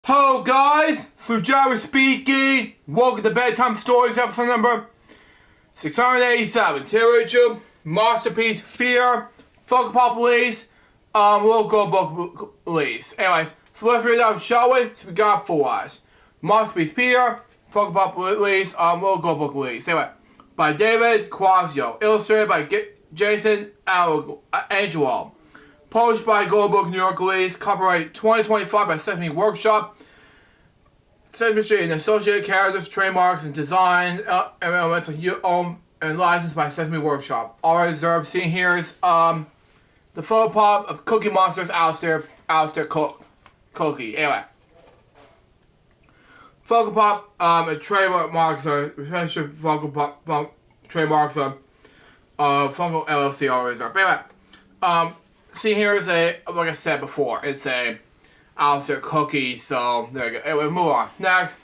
Hello guys, Jerry speaking. Welcome to Bedtime Stories episode number 687. Today Monsterpiece, Fear, Funko Pop release, local book release. Anyways, so let's read out, shall we? So we got for us. Monsterpiece, Fear, Funko Pop release, local book release. Anyway, by David Quasio, illustrated by Jason Angelo. Published by Gold Book New York release, copyright 2025 by Sesame Workshop. Sesame Street and associated characters, trademarks, and design elements owned and licensed by Sesame Workshop. All reserved. Seen here is the photo pop of Cookie Monster's Alistair Cookie. Anyway, Funko Pop trademarks are especially Funko Pop trademarks are Funko LLC all reserved. Anyway, see here is like I said before, it's a Alistair Cookie, so there you go. Anyway, move on. Next.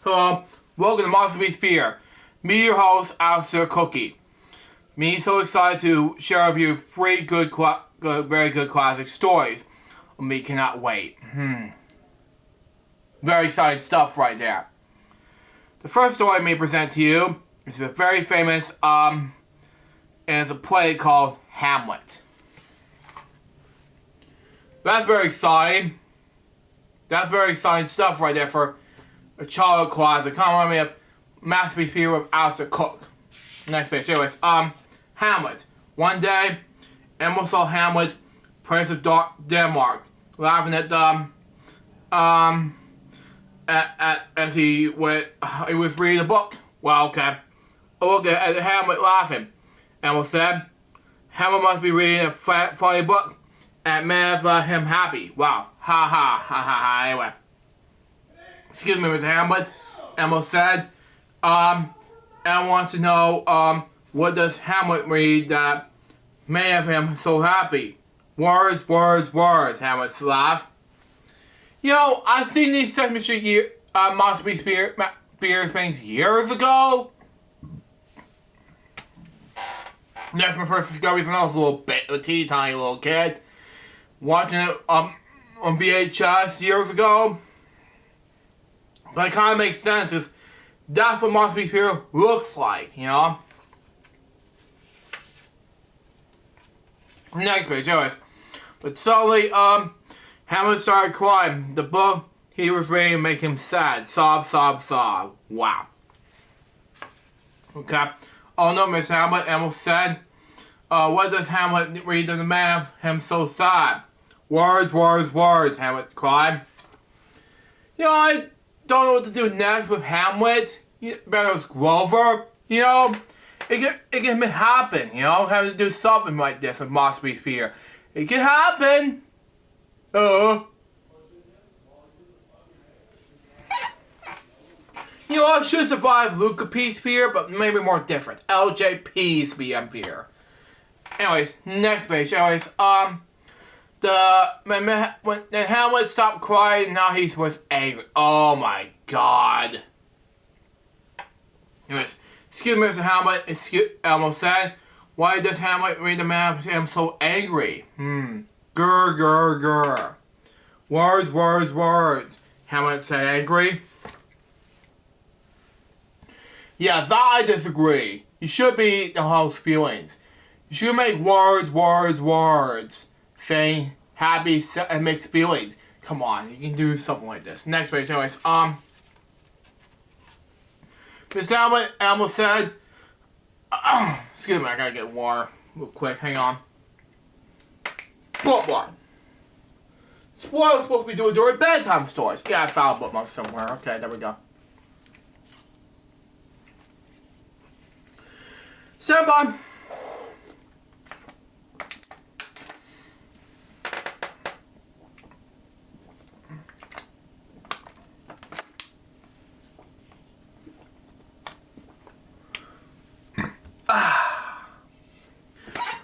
Hello, welcome to Monsterpiece Fear. Me, your host, Alistair Cookie. Me so excited to share with you three very good classic stories. Me cannot wait. Very exciting stuff right there. The first story I may present to you is a very famous, and it's a play called Hamlet. That's very exciting. That's very exciting stuff right there for a childhood classic. Kind of remind me of Masterpiece Fear with Alistair Cook. Next page. Anyways, Hamlet. One day, Emma saw Hamlet, Prince of Denmark, laughing at as he was reading a book. Well, okay. Look at Hamlet laughing. Emma said, Hamlet must be reading a funny book and made him happy. Wow. Ha ha ha ha ha. Anyway. Excuse me, Mr. Hamlet. Emma said, Emma wants to know, what does Hamlet read that made him so happy? Words, words, words, Hamlet laughed. You know, I've seen these Sesame Street Monsterpiece Fear things years ago. That's my first discovery when I was a teeny tiny little kid. Watching it on VHS years ago. But it kind of makes sense, because that's what Monsterpiece Fear looks like, you know? Next page, anyways. But suddenly, Hamlet started crying. The book he was reading made him sad. Sob, sob, sob. Wow. Okay. Oh no, Miss Hamlet, Emma said. What does Hamlet read that made him so sad? Words, words, words, Hamlet cried. You know, I don't know what to do next with Hamlet. Better as Grover. You know, it can happen, you know, having to do something like this with Monsterpiece Fear. It can happen. You know, I should survive Luca-Piece Fear, but maybe more different. LJP's BM Fear. Anyways, next page. Anyways, when Hamlet stopped crying, now he was angry. Oh my god. Anyways, excuse me, Mr. Hamlet, Elmo said. Why does Hamlet read the man him so angry? Grr, grr, grr. Words, words, words. Hamlet said angry. Yeah, that I disagree. You should be the host feelings. You should make words, words, words. Saying happy and mixed feelings. Come on, you can do something like this. Next page, anyways. Mr. Hamlet, Elmo said. Excuse me, I gotta get water real quick. Hang on. Bookmark. That's what I was supposed to be doing during bedtime stories. Yeah, I found a bookmark somewhere. Okay, there we go. Stand by.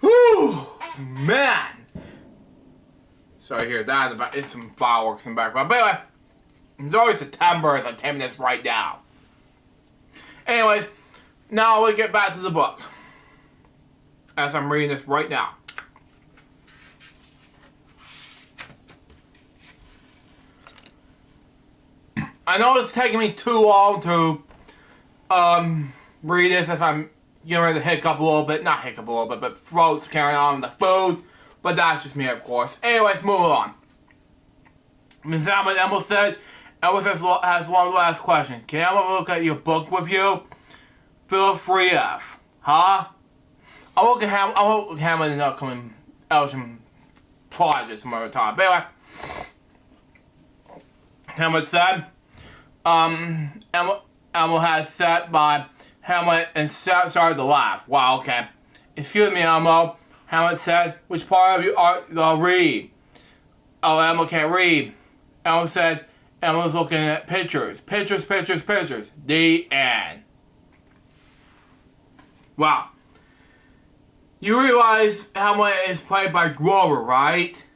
Whew, man. Sorry, hear that. It's some fireworks in the background. But anyway, it's always September as I'm taping this right now. Anyways, now we'll get back to the book. As I'm reading this right now. I know it's taking me too long to read this as I'm getting ready to hiccup a little bit. Not hiccup a little bit, but throat's carrying on with the food. But that's just me, of course. Anyways, move on. Ms. Emma said, Emma has one last question. Can Emma look at your book with you? Feel free F. Huh? I'll look at him in the upcoming Elsham project some other time. But anyway, Hamlet said, Emma has sat by Hamlet and started to laugh. Wow, okay. Excuse me, Elmo. Hamlet said, which part of you are the read? Oh, Elmo can't read. Elmo said, Elmo's looking at pictures. Pictures. The end. Wow. You realize Hamlet is played by Grover, right?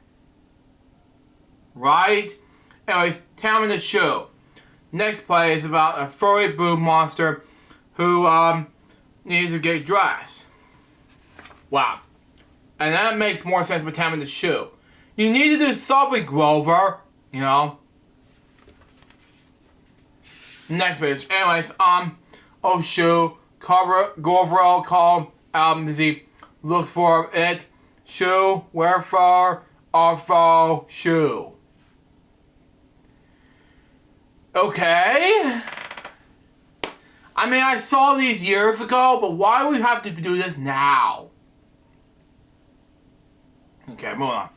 Right? Anyways, Tam in the show. Next play is about a furry boob monster who needs to get dressed. Wow. And that makes more sense with Tam in the shoe. You need to do something, Grover. You know. Next page. Anyways, shoe. Grover called as he looks for it. Shoe. Wherefore. Also shoe. Okay. I mean, I saw these years ago, but why do we have to do this now? Okay, moving on.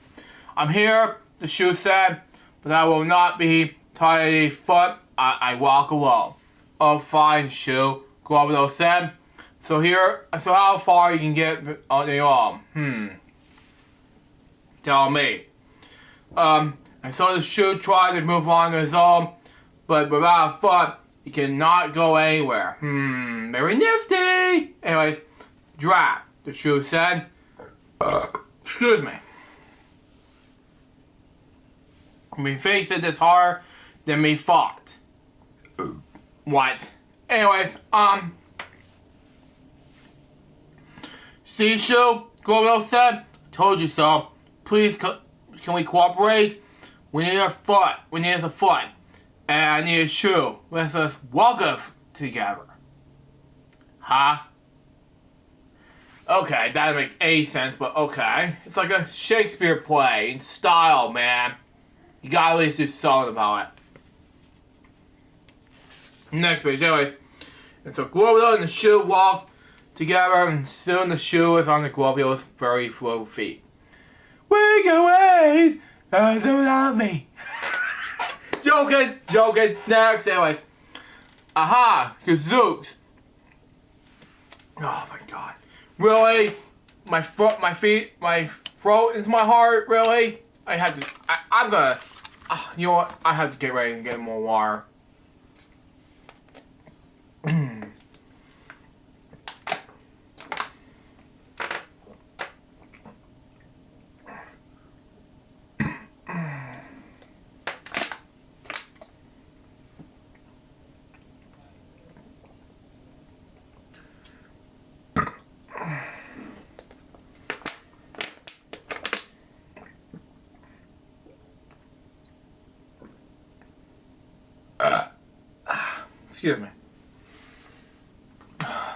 I'm here, the shoe said, but I will not be tied at a foot. I walk alone. Oh, fine, shoe, Grover said. So how far you can get on your arm? Tell me. And so the shoe tried to move on to his own, but without a foot, he cannot go anywhere. Very nifty. Anyways, drop, the shoe said. Excuse me. We faced it this hard, then we fought. What? Anyways, see, shoe, Grover said. Told you so. Please, can we cooperate? We need a foot. And I need a shoe. Let's just walk off together. Huh? Okay, that doesn't make any sense, but okay. It's like a Shakespeare play in style, man. You gotta at least do something about it. Next page, anyways. And so Grover and the shoe walk together, and soon the shoe is on the Grover's very slow feet. We can wait, without me. Joking. Next, anyways. Aha, Kazooks. Oh my god. Really? My throat is my heart, really? I'm gonna, you know what? I have to get ready and get more water. Excuse me.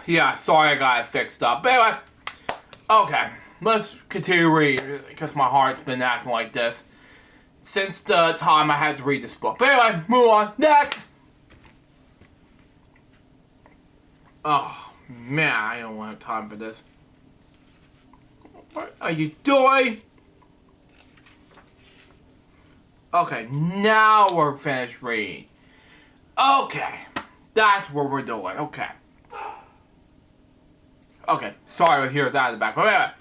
Yeah, sorry I got it fixed up. But anyway, okay, let's continue reading because my heart's been acting like this since the time I had to read this book. But anyway, move on. Next! Oh, man, I don't have time for this. What are you doing? Okay, now we're finished reading. Okay, that's what we're doing. Okay, sorry to hear that in the back. But anyway,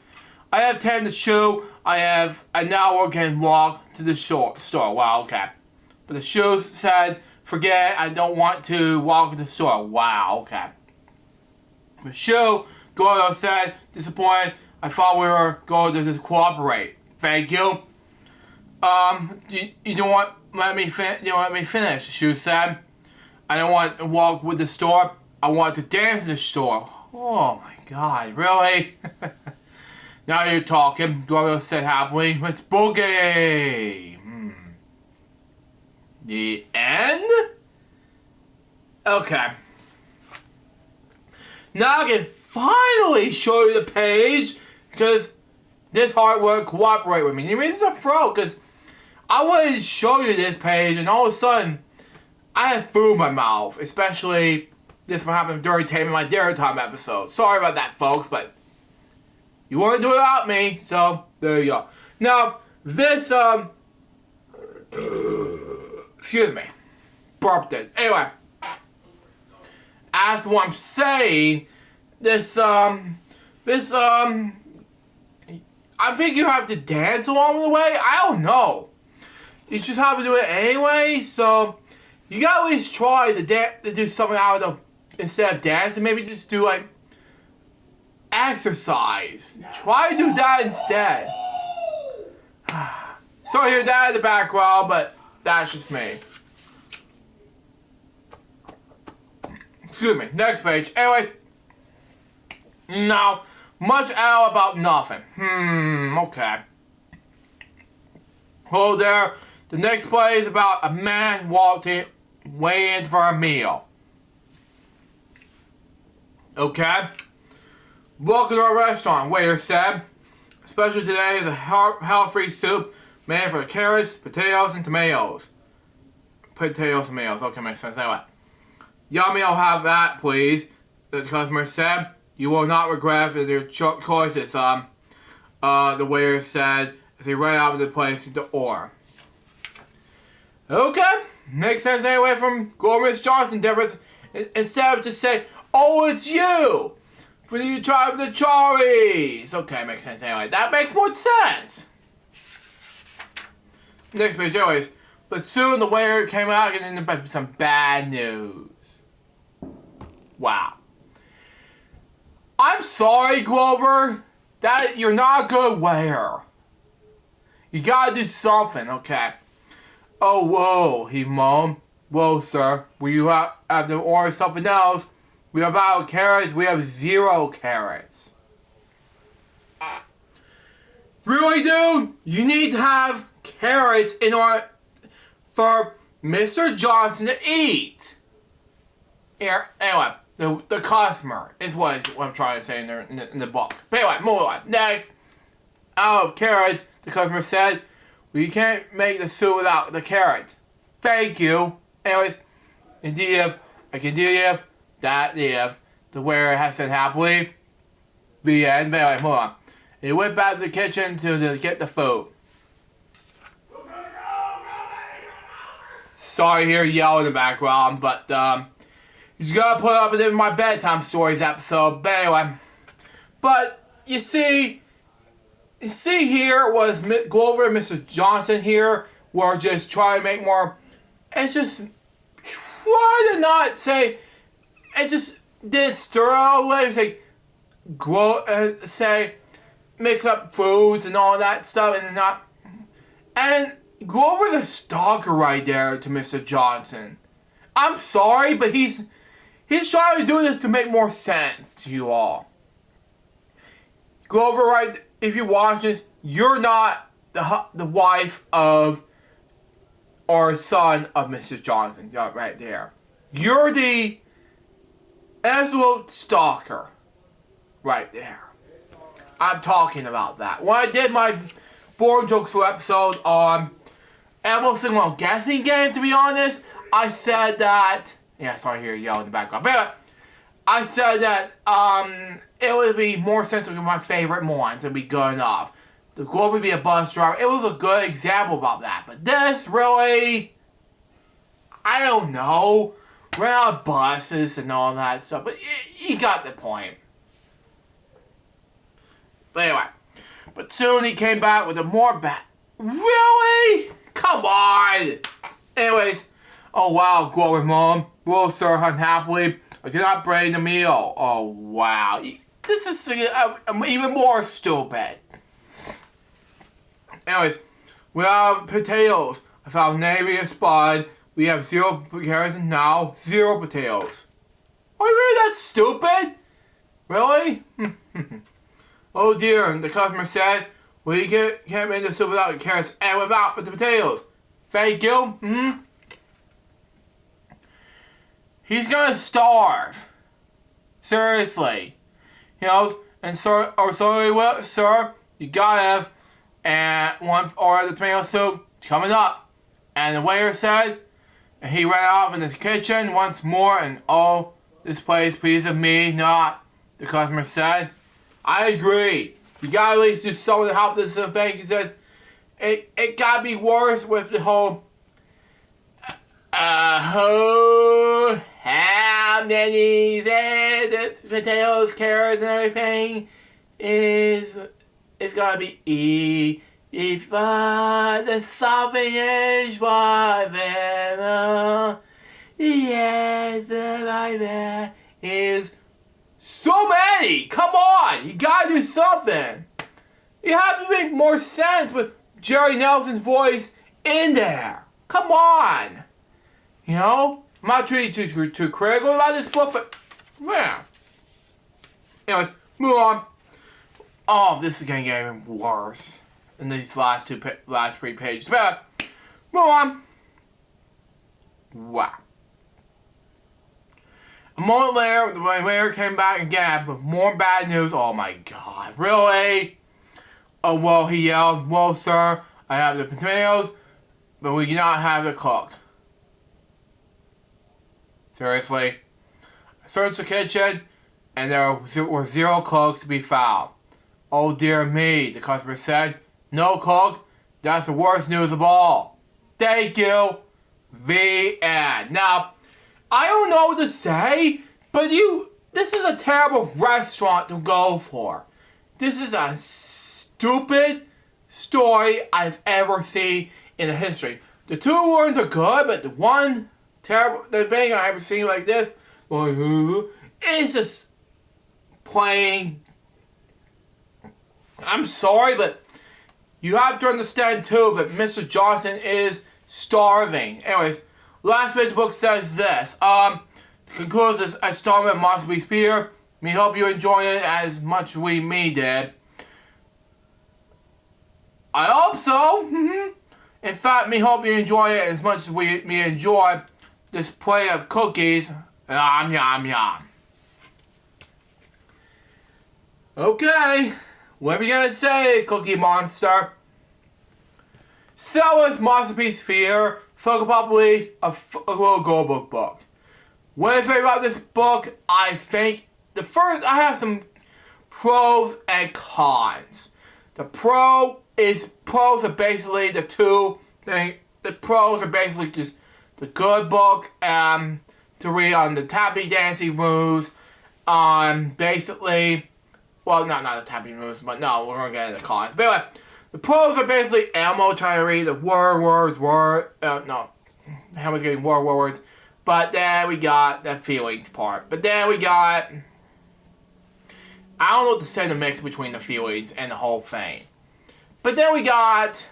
I have time to shoe. And now we can walk to the store. Wow, okay. But the shoe said, forget it, I don't want to walk to the store. Wow, okay. The shoe, Gordo said, disappointed. I thought we were going to just cooperate. Thank you. You don't want let me finish, the shoe said. I don't want to walk with the store. I want to dance in the store. Oh my god, really? Now you're talking, Gordo said happily. Let's boogie. The end? Okay. Now I can finally show you the page because this hard work cooperate with me. I mean, it's a fraud because I wanted to show you this page and all of a sudden I had food in my mouth. Especially this one happened during taping my Dare Time episode. Sorry about that, folks, but you want to do it without me, so there you go. Now, this, excuse me, burped it. Anyway, as what I'm saying, I think you have to dance along the way. I don't know. You just have to do it anyway, so you gotta at least try to do something out of instead of dancing. Maybe just do like exercise. Try to do that instead. So I hear that in the background, but that's just me. Excuse me. Next page. Anyways. Now, much ado about nothing. Okay. Hello there. The next play is about a man waiting for a meal. Okay. Welcome to our restaurant, waiter said. Special today is a health-free soup made for carrots, potatoes, and tomatoes. Potatoes and tomatoes. Okay, makes sense. Anyway. Yummy, I'll have that, please. The customer said. You will not regret your choices, the waiter said as he ran out of the place to order. Okay, makes sense anyway from Miss Johnson difference. Instead of just saying, oh, it's you! For you to try the Charlies! Okay, makes sense anyway. That makes more sense! Next page, anyways. But soon the waiter came out and ended some bad news. Wow. I'm sorry, Glover, that you're not a good waiter. You gotta do something, okay? Oh, whoa, he moaned. Whoa, sir, will you have to order something else? We have out carrots, we have 0 carrots. Really, dude? You need to have carrots in order for Mr. Johnson to eat. Here, anyway. The customer is what I'm trying to say in the book. But anyway, move on. Next, out of carrots, the customer said, well, you can't make the soup without the carrot. Thank you. Anyways, indeed, I can do if, that if. The waiter has said happily. The end. But anyway, move on. He went back to the kitchen to get the food. Sorry to hear yell in the background, but, you just gotta put up with it in my bedtime stories episode. But anyway. But, you see here was Glover and Mr. Johnson here were just trying to make more, and just try to not say, it just didn't stir all the way, say, mix up foods and all that stuff, and Glover's a stalker right there to Mr. Johnson. I'm sorry, but he's trying to do this to make more sense to you all. Glover, right, if you watch this, you're not the wife of or son of Mr. Johnson. You're right there. You're the absolute stalker. Right there. I'm talking about that. When I did my Born Jokes episode on every single guessing game, to be honest, I said that. Yeah, sorry, here yell in the background. But anyway, I said that it would be more sensitive to my favorite ones. It'd be good enough. The Globe would be a bus driver. It was a good example about that. But this really, I don't know. Ran out of buses and all that stuff. But you got the point. But anyway, but soon he came back with a more bad. Really? Come on. Anyways, oh wow, Glory Mom. Well, sir, unhappily, I cannot bring the meal. Oh wow, this is even more stupid. Anyways, we have potatoes. I found Navy and Spud. We have 0 carrots and now 0 potatoes. Are you really that stupid? Really? Oh dear, and the customer said, well, you can't make the soup without the carrots and without the potatoes. Thank you. He's gonna starve. Seriously. You know, and sir, or sorry, well, sir, you gotta have and one or the tomato soup coming up. And the waiter said, and he ran off in the kitchen once more, and oh, this place please of me not. The customer said, I agree. You gotta at least do something to help this thing. He says, it gotta be worse with the whole, how many potatoes, carrots, and everything is gotta be if the something is whatever, the answer I bet is so many. Come on, you gotta do something. You have to make more sense with Jerry Nelson's voice in there. Come on. You know, I'm not too critical about this book, but yeah. Anyways, move on. Oh, this is gonna get even worse in these last 3 pages. But move on. Wow. A moment later, the waiter came back again with more bad news. Oh my God, really? Oh well, he yelled. Well, sir, I have the potatoes, but we do not have the cook. Seriously? I searched the kitchen, and there were 0 cooks to be found. Oh dear me, the customer said. No cook? That's the worst news of all. Thank you. The end. Now, I don't know what to say, but this is a terrible restaurant to go for. This is a stupid story I've ever seen in the history. The 2 ones are good, but the thing I've ever seen like this, is just plain. I'm sorry, but you have to understand too that Mr. Johnson is starving. Anyways, last page of the book says this. Concludes this installment of Monsterpiece here. We hope you enjoy it as much as me did. I hope so. In fact, we hope you enjoy it as much as me enjoy this plate of cookies. Yum, yum, yum. Okay. What are we gonna say, Cookie Monster? So is Monsterpiece Fear, Funko Pop Police, a little Go book. What I think about this book, I think I have some pros and cons. The pros are basically the two things. The pros are basically just the good book to read on the tappy dancing moves. Basically, well, not the tapping moves, but no, we're gonna get into the cons. But anyway, the pros are basically Elmo trying to read the words. Elmo's getting words. But then we got the feelings part. But then we got, I don't know what to say, the mix between the feelings and the whole thing. But then we got,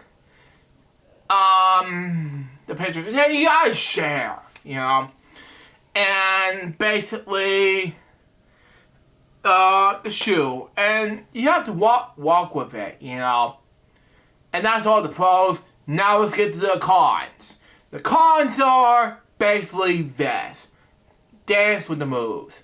the pictures. Hey, you gotta share, you know. And basically, the shoe. And you have to walk with it, you know. And that's all the pros. Now let's get to the cons. The cons are basically this. Dance with the moves.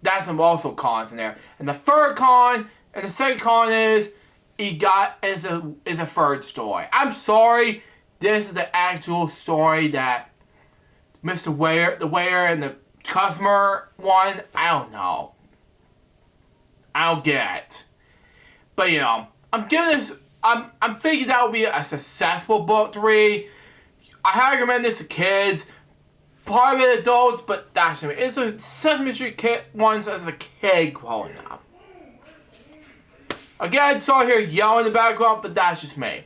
That's some also cons in there. And the third con, and the second con is, is a third story. I'm sorry, this is the actual story that the waiter and the customer one, I don't know. I don't get it. But you know, I'm thinking that would be a successful book to read. I highly recommend this to kids. Part of it adults, but that's me. It's a Sesame Street kid once as a kid growing up. Again, sorry here yelling in the background, but that's just me.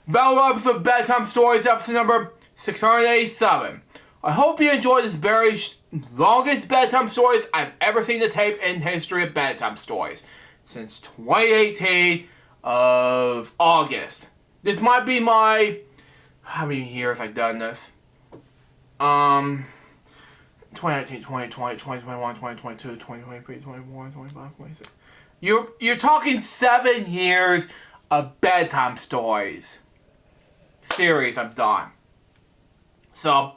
That episode of Bedtime Stories, episode number 687. I hope you enjoyed this very longest bedtime stories I've ever seen the tape in history of bedtime stories. Since 2018 of August. This might be my, how many years I've done this? 2019, 2020, 2021, 2022, 2023, 2024, 25, 26. You're talking 7 years of bedtime stories series I've done. So,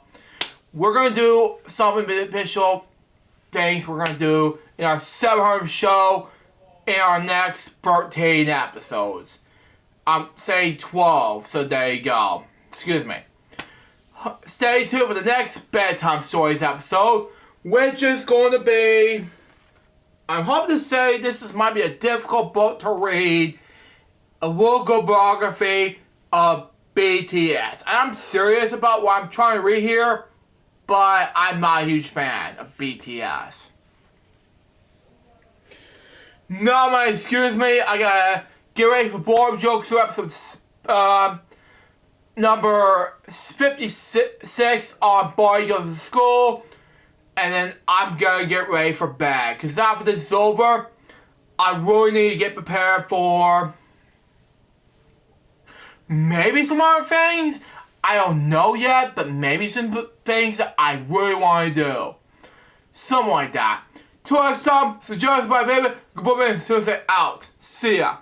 we're going to do some official things we're going to do in our 700th show in our next 13 episodes. I'm saying 12, so there you go. Excuse me. Stay tuned for the next Bedtime Stories episode, which is going to be... I'm hoping to say this might be a difficult book to read. A local biography of BTS. And I'm serious about what I'm trying to read here, but I'm not a huge fan of BTS. No, man, excuse me. I gotta get ready for Boredom Jokes for episode number 56 on Boy Goes to School. And then I'm gonna get ready for bed. Because after this is over, I really need to get prepared for maybe some other things. I don't know yet, but maybe some things that I really want to do. Something like that. Till next time, so just my baby, good morning, Suicide out. See ya.